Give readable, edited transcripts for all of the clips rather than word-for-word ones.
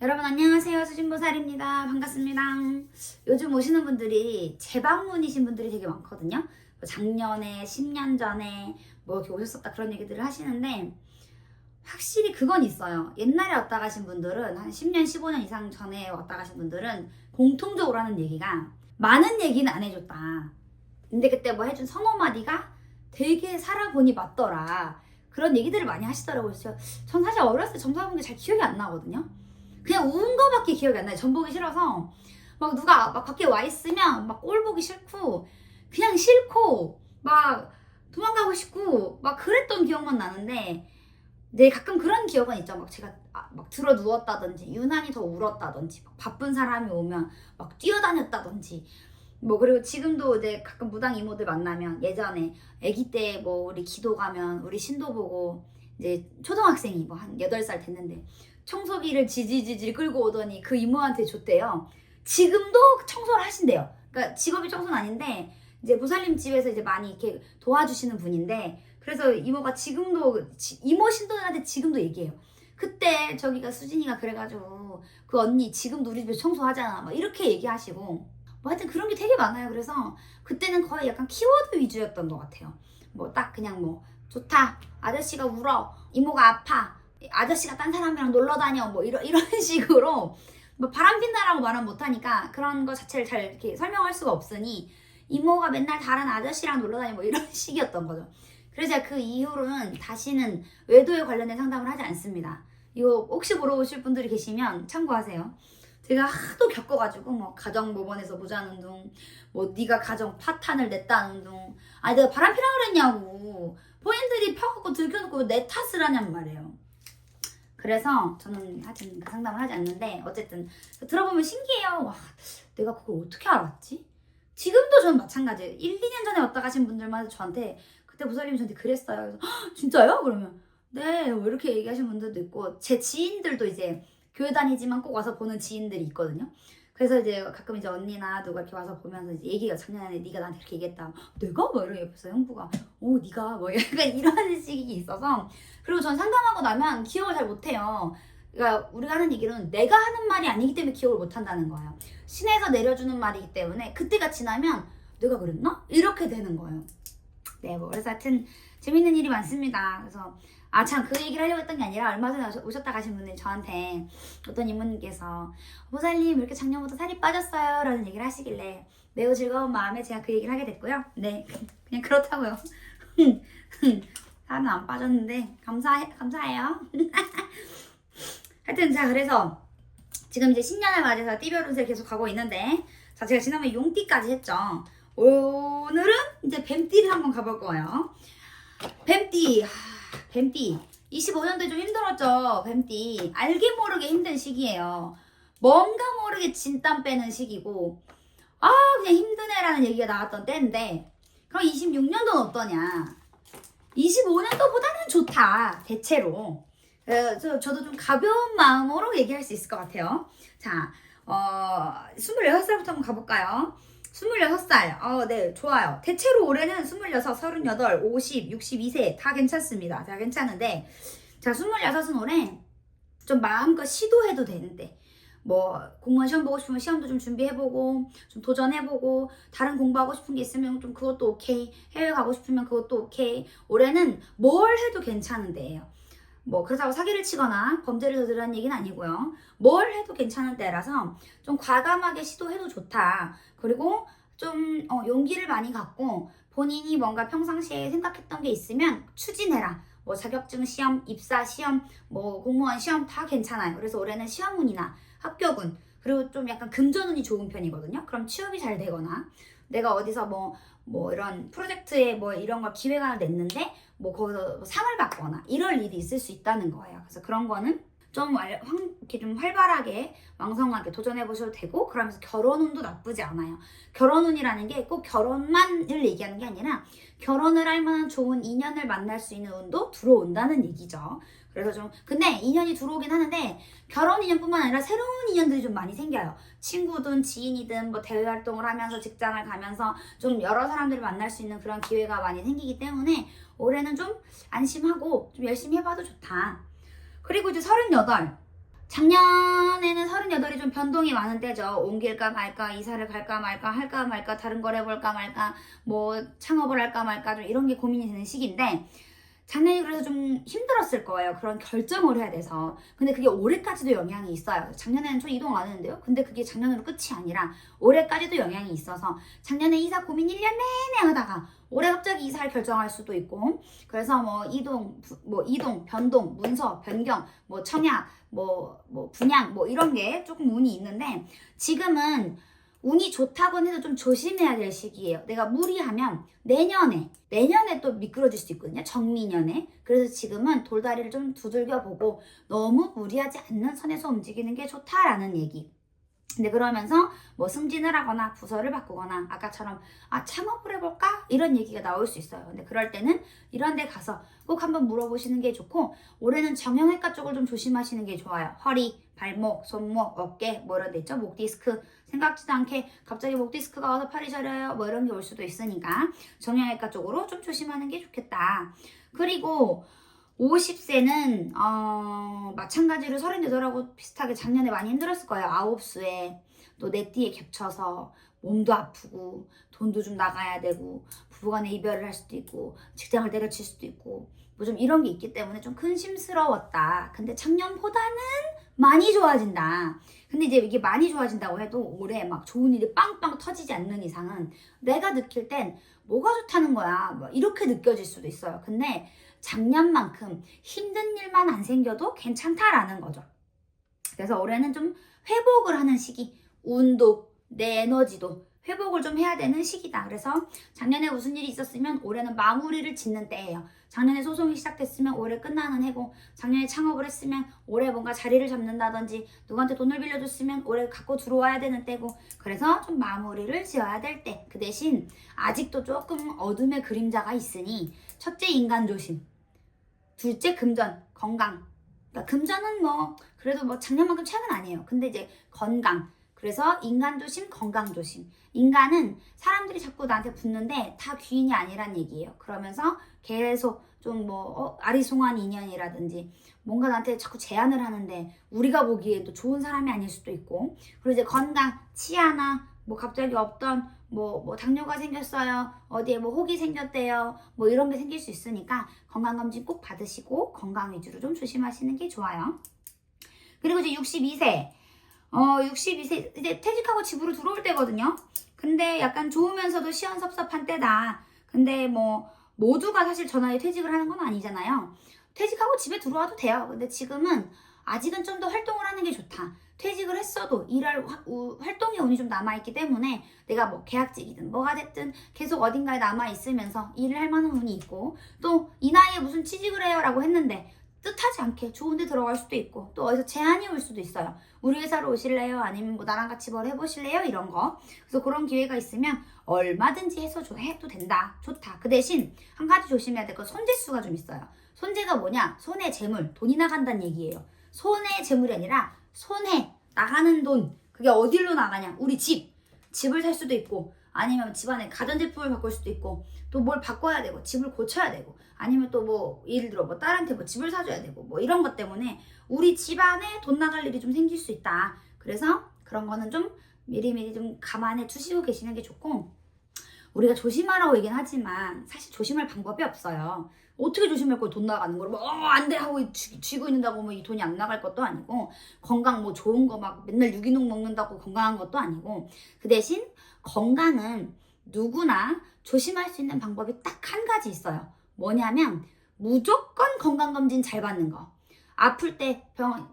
여러분 안녕하세요. 수진보살입니다. 반갑습니다. 요즘 오시는 분들이 재방문이신 분들이 되게 많거든요. 뭐 작년에 10년 전에 뭐 이렇게 오셨었다 그런 얘기들을 하시는데 확실히 그건 있어요. 옛날에 왔다 가신 분들은 한 10년 15년 이상 전에 왔다 가신 분들은 공통적으로 하는 얘기가 많은 얘기는 안 해줬다. 근데 그때 뭐 해준 서너 마디가 되게 살아보니 맞더라. 그런 얘기들을 많이 하시더라고요. 전 사실 어렸을 때 점사 본 게 잘 기억이 안 나거든요. 그냥 운 거밖에 기억이 안 나요. 전 보기 싫어서 막 누가 막 밖에 와 있으면 막 꼴 보기 싫고 그냥 싫고 막 도망가고 싶고 막 그랬던 기억만 나는데 네 가끔 그런 기억은 있죠. 막 제가 막 들어 누웠다든지 유난히 더 울었다든지 막 바쁜 사람이 오면 막 뛰어다녔다든지 뭐 그리고 지금도 이제 가끔 무당 이모들 만나면 예전에 아기 때 뭐 우리 기도 가면 우리 신도 보고 이제 초등학생이 뭐 한 8살 됐는데 청소기를 지지지지 끌고 오더니 그 이모한테 줬대요. 지금도 청소를 하신대요. 그러니까 직업이 청소는 아닌데 이제 보살님 집에서 이제 많이 이렇게 도와주시는 분인데 그래서 이모가 지금도 이모 신도들한테 지금도 얘기해요. 그때 저기가 수진이가 그래가지고 그 언니 지금도 우리 집에 청소하잖아 막 이렇게 얘기하시고 뭐 하여튼 그런 게 되게 많아요. 그래서 그때는 거의 약간 키워드 위주였던 것 같아요. 뭐 딱 그냥 뭐 좋다 아저씨가 울어 이모가 아파 아저씨가 딴 사람이랑 놀러 다녀 뭐 이런 식으로 뭐 바람핀다라고 말은 못하니까 그런 거 자체를 잘 이렇게 설명할 수가 없으니 이모가 맨날 다른 아저씨랑 놀러 다녀 뭐 이런 식이었던 거죠. 그래서 제가 그 이후로는 다시는 외도에 관련된 상담을 하지 않습니다. 이거 혹시 물어보실 분들이 계시면 참고하세요. 제가 하도 겪어가지고 뭐 가정 모범에서 보자는 둥, 뭐 네가 가정 파탄을 냈다는 둥, 아니 내가 바람피라 그랬냐고 본인들이 펴갖고 들켜놓고 내 탓을 하냔 말이에요. 그래서 저는 하여튼 그 상담을 하지 않는데 어쨌든 들어보면 신기해요. 와, 내가 그걸 어떻게 알았지? 지금도 저는 마찬가지예요. 1, 2년 전에 왔다 가신 분들만 저한테 그때 보살님이 저한테 그랬어요. 그래서 진짜요? 그러면 네, 뭐 이렇게 얘기하시는 분들도 있고 제 지인들도 이제 교회 다니지만 꼭 와서 보는 지인들이 있거든요. 그래서 이제 가끔 이제 언니나 누가 이렇게 와서 보면서 이제 얘기가 작년에 네가 나한테 이렇게 얘기했다. 내가? 뭐 이런 옆에서 형부가 네가 뭐 약간 이런 식이 있어서 그리고 전 상담하고 나면 기억을 잘 못해요. 그러니까 우리가 하는 얘기는 내가 하는 말이 아니기 때문에 기억을 못한다는 거예요. 신에서 내려주는 말이기 때문에 그때가 지나면 내가 그랬나? 이렇게 되는 거예요. 네, 뭐 그래서 하여튼 재밌는 일이 많습니다. 그래서 참 그 얘기를 하려고 했던 게 아니라 얼마 전에 오셨다 가신 분이 저한테 어떤 이모님께서 보살님 이렇게 작년부터 살이 빠졌어요 라는 얘기를 하시길래 매우 즐거운 마음에 제가 그 얘기를 하게 됐고요. 네, 그냥 그렇다고요. 살은 안 빠졌는데 감사해요. 하여튼 자 그래서 지금 이제 신년을 맞이해서 띠별 운세 계속 가고 있는데 자 제가 지난번에 용띠까지 했죠. 오늘은 이제 뱀띠를 한번 가볼 거예요. 뱀띠 25년도에 좀 힘들었죠. 뱀띠 알게 모르게 힘든 시기예요. 뭔가 모르게 진땀 빼는 시기고 그냥 힘든 애라는 얘기가 나왔던 때인데 그럼 26년도는 어떠냐. 25년도보다는 좋다 대체로. 그래서 저도 좀 가벼운 마음으로 얘기할 수 있을 것 같아요. 자 26살부터 한번 가볼까요. 26살. 네, 좋아요. 대체로 올해는 26, 38, 50, 62세 다 괜찮습니다. 다 괜찮은데, 자, 26은 올해 좀 마음껏 시도해도 되는데, 뭐, 공무원 시험 보고 싶으면 시험도 좀 준비해보고, 좀 도전해보고, 다른 공부하고 싶은 게 있으면 좀 그것도 오케이. 해외 가고 싶으면 그것도 오케이. 올해는 뭘 해도 괜찮은 데예요. 뭐 그렇다고 사기를 치거나 범죄를 저지르는 얘기는 아니고요. 뭘 해도 괜찮은 때라서 좀 과감하게 시도해도 좋다. 그리고 좀 용기를 많이 갖고 본인이 뭔가 평상시에 생각했던 게 있으면 추진해라. 뭐 자격증 시험, 입사 시험, 뭐 공무원 시험 다 괜찮아요. 그래서 올해는 시험운이나 합격운 그리고 좀 약간 금전운이 좋은 편이거든요. 그럼 취업이 잘 되거나 내가 어디서 뭐 이런 프로젝트에 뭐 이런 걸 기획안을 냈는데 뭐 거기서 상을 받거나 이럴 일이 있을 수 있다는 거예요. 그래서 그런 거는 좀 이렇게 좀 활발하게 왕성하게 도전해 보셔도 되고 그러면서 결혼운도 나쁘지 않아요. 결혼운이라는 게 꼭 결혼만을 얘기하는 게 아니라 결혼을 할 만한 좋은 인연을 만날 수 있는 운도 들어온다는 얘기죠. 그래서 좀 근데 인연이 들어오긴 하는데 결혼 인연뿐만 아니라 새로운 인연들이 좀 많이 생겨요. 친구든 지인이든 뭐 대외 활동을 하면서 직장을 가면서 좀 여러 사람들을 만날 수 있는 그런 기회가 많이 생기기 때문에 올해는 좀 안심하고 좀 열심히 해봐도 좋다. 그리고 이제 38. 작년에는 38이 좀 변동이 많은 때죠. 옮길까 말까, 이사를 갈까 말까, 할까 말까, 다른 걸 해볼까 말까, 뭐 창업을 할까 말까, 좀 이런 게 고민이 되는 시기인데, 작년에 그래서 좀 힘들었을 거예요. 그런 결정을 해야 돼서. 근데 그게 올해까지도 영향이 있어요. 작년에는 저 이동 안 했는데요. 근데 그게 작년으로 끝이 아니라 올해까지도 영향이 있어서 작년에 이사 고민 1년 내내 하다가 올해 갑자기 이사를 결정할 수도 있고, 그래서 뭐 이동, 변동, 문서, 변경, 뭐 청약, 뭐 분양, 뭐 이런 게 조금 운이 있는데, 지금은 운이 좋다고는 해도 좀 조심해야 될 시기예요. 내가 무리하면 내년에 또 미끄러질 수 있거든요. 정미년에. 그래서 지금은 돌다리를 좀 두들겨 보고 너무 무리하지 않는 선에서 움직이는 게 좋다라는 얘기. 근데 그러면서 뭐 승진을 하거나 부서를 바꾸거나 아까처럼 창업을 해볼까? 이런 얘기가 나올 수 있어요. 근데 그럴 때는 이런 데 가서 꼭 한번 물어보시는 게 좋고, 올해는 정형외과 쪽을 좀 조심하시는 게 좋아요. 허리, 발목, 손목, 어깨 뭐 이런 데 있죠. 목 디스크, 생각지도 않게 갑자기 목 디스크가 와서 팔이 저려요 뭐 이런 게 올 수도 있으니까 정형외과 쪽으로 좀 조심하는 게 좋겠다. 그리고 50세는 마찬가지로 38하고 비슷하게 작년에 많이 힘들었을 거예요. 아홉수에 또 내띠에 겹쳐서 몸도 아프고 돈도 좀 나가야 되고 부부간에 이별을 할 수도 있고 직장을 때려칠 수도 있고 뭐 좀 이런 게 있기 때문에 좀 근심스러웠다. 근데 작년보다는 많이 좋아진다. 근데 이제 이게 많이 좋아진다고 해도 올해 막 좋은 일이 빵빵 터지지 않는 이상은 내가 느낄 땐 뭐가 좋다는 거야 뭐 이렇게 느껴질 수도 있어요. 근데 작년만큼 힘든 일만 안 생겨도 괜찮다라는 거죠. 그래서 올해는 좀 회복을 하는 시기, 운도 내 에너지도 회복을 좀 해야 되는 시기다. 그래서 작년에 무슨 일이 있었으면 올해는 마무리를 짓는 때예요. 작년에 소송이 시작됐으면 올해 끝나는 해고, 작년에 창업을 했으면 올해 뭔가 자리를 잡는다든지 누구한테 돈을 빌려줬으면 올해 갖고 들어와야 되는 때고, 그래서 좀 마무리를 지어야 될 때. 그 대신 아직도 조금 어둠의 그림자가 있으니 첫째 인간 조심, 둘째 금전, 건강. 그러니까 금전은 뭐 그래도 뭐 작년만큼 최근 아니에요. 근데 이제 건강. 그래서 인간 조심, 건강 조심. 인간은 사람들이 자꾸 나한테 붙는데 다 귀인이 아니란 얘기예요. 그러면서 계속 좀 뭐 아리송한 인연이라든지 뭔가 나한테 자꾸 제안을 하는데 우리가 보기에도 좋은 사람이 아닐 수도 있고, 그리고 이제 건강, 치아나 뭐 갑자기 없던 뭐 당뇨가 생겼어요, 어디에 뭐 혹이 생겼대요, 뭐 이런 게 생길 수 있으니까 건강검진 꼭 받으시고 건강 위주로 좀 조심하시는 게 좋아요. 그리고 이제 62세 62세 이제 퇴직하고 집으로 들어올 때거든요. 근데 약간 좋으면서도 시원섭섭한 때다. 근데 뭐 모두가 사실 전화에 퇴직을 하는 건 아니잖아요. 퇴직하고 집에 들어와도 돼요. 근데 지금은 아직은 좀 더 활동을 하는 게 좋다. 퇴직을 했어도 일할 활동의 운이 좀 남아있기 때문에 내가 뭐 계약직이든 뭐가 됐든 계속 어딘가에 남아있으면서 일을 할 만한 운이 있고, 또 이 나이에 무슨 취직을 해요 라고 했는데 뜻하지 않게 좋은 데 들어갈 수도 있고, 또 어디서 제안이 올 수도 있어요. 우리 회사로 오실래요? 아니면 뭐 나랑 같이 뭘 해보실래요? 이런 거. 그래서 그런 기회가 있으면 얼마든지 해도 된다. 좋다. 그 대신 한 가지 조심해야 될 건 손재수가 좀 있어요. 손재가 뭐냐? 손에 재물, 돈이 나간다는 얘기예요. 손에 재물이 아니라 손에 나가는 돈. 그게 어디로 나가냐? 우리 집을 살 수도 있고, 아니면 집안에 가전제품을 바꿀 수도 있고, 또 뭘 바꿔야 되고 집을 고쳐야 되고, 아니면 또 뭐 예를 들어 뭐 딸한테 뭐 집을 사줘야 되고 뭐 이런 것 때문에 우리 집안에 돈 나갈 일이 좀 생길 수 있다. 그래서 그런 거는 좀 미리미리 좀 감안해 주시고 계시는 게 좋고, 우리가 조심하라고 얘기는 하지만 사실 조심할 방법이 없어요. 어떻게 조심할 거야? 돈 나가는 걸 뭐 안 돼 하고 쥐고 있는다고 뭐 이 돈이 안 나갈 것도 아니고, 건강 뭐 좋은 거 막 맨날 유기농 먹는다고 건강한 것도 아니고, 그 대신 건강은 누구나 조심할 수 있는 방법이 딱 한 가지 있어요. 뭐냐면 무조건 건강검진 잘 받는 거. 아플 때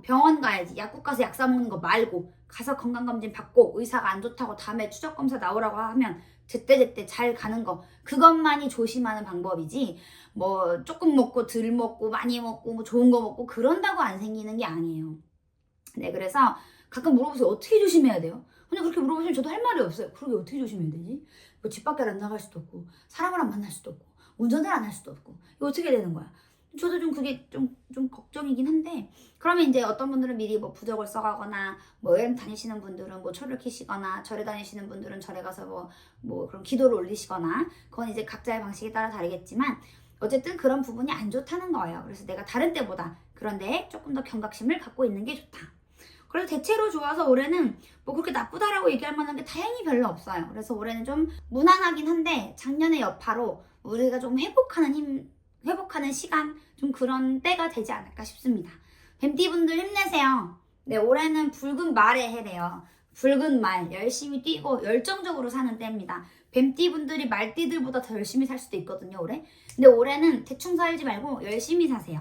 병원 가야지, 약국 가서 약 사 먹는 거 말고 가서 건강검진 받고 의사가 안 좋다고 다음에 추적검사 나오라고 하면 제때제때 잘 가는 거, 그것만이 조심하는 방법이지 뭐 조금 먹고 덜 먹고 많이 먹고 뭐 좋은 거 먹고 그런다고 안 생기는 게 아니에요. 네, 그래서 가끔 물어보세요. 어떻게 조심해야 돼요? 그냥 그렇게 물어보시면 저도 할 말이 없어요. 그러게 어떻게 조심해야 되지? 뭐 집 밖에 안 나갈 수도 없고 사람을 안 만날 수도 없고 운전을 안 할 수도 없고 이거 어떻게 되는 거야? 저도 좀 그게 좀 걱정이긴 한데, 그러면 이제 어떤 분들은 미리 뭐 부적을 써가거나 뭐 여행 다니시는 분들은 뭐 철을 키시거나 절에 다니시는 분들은 절에 가서 뭐 그런 기도를 올리시거나, 그건 이제 각자의 방식에 따라 다르겠지만 어쨌든 그런 부분이 안 좋다는 거예요. 그래서 내가 다른 때보다 그런데 조금 더 경각심을 갖고 있는 게 좋다. 그래서 대체로 좋아서 올해는 뭐 그렇게 나쁘다라고 얘기할 만한 게 다행히 별로 없어요. 그래서 올해는 좀 무난하긴 한데 작년의 여파로 우리가 좀 회복하는 시간, 좀 그런 때가 되지 않을까 싶습니다. 뱀띠분들 힘내세요. 네, 올해는 붉은 말의 해래요. 붉은 말, 열심히 뛰고 열정적으로 사는 때입니다. 뱀띠분들이 말띠들보다 더 열심히 살 수도 있거든요, 올해. 근데 올해는 대충 살지 말고 열심히 사세요.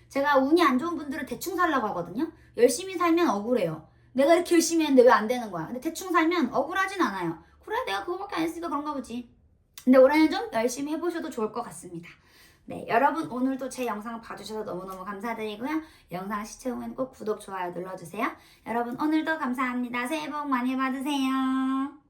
제가 운이 안 좋은 분들은 대충 살라고 하거든요. 열심히 살면 억울해요. 내가 이렇게 열심히 했는데 왜 안 되는 거야? 근데 대충 살면 억울하진 않아요. 그래, 내가 그거밖에 안 했으니까 그런가 보지. 근데 올해는 좀 열심히 해보셔도 좋을 것 같습니다. 네, 여러분 오늘도 제 영상 봐주셔서 너무너무 감사드리고요. 영상 시청 후엔 꼭 구독, 좋아요 눌러주세요. 여러분 오늘도 감사합니다. 새해 복 많이 받으세요.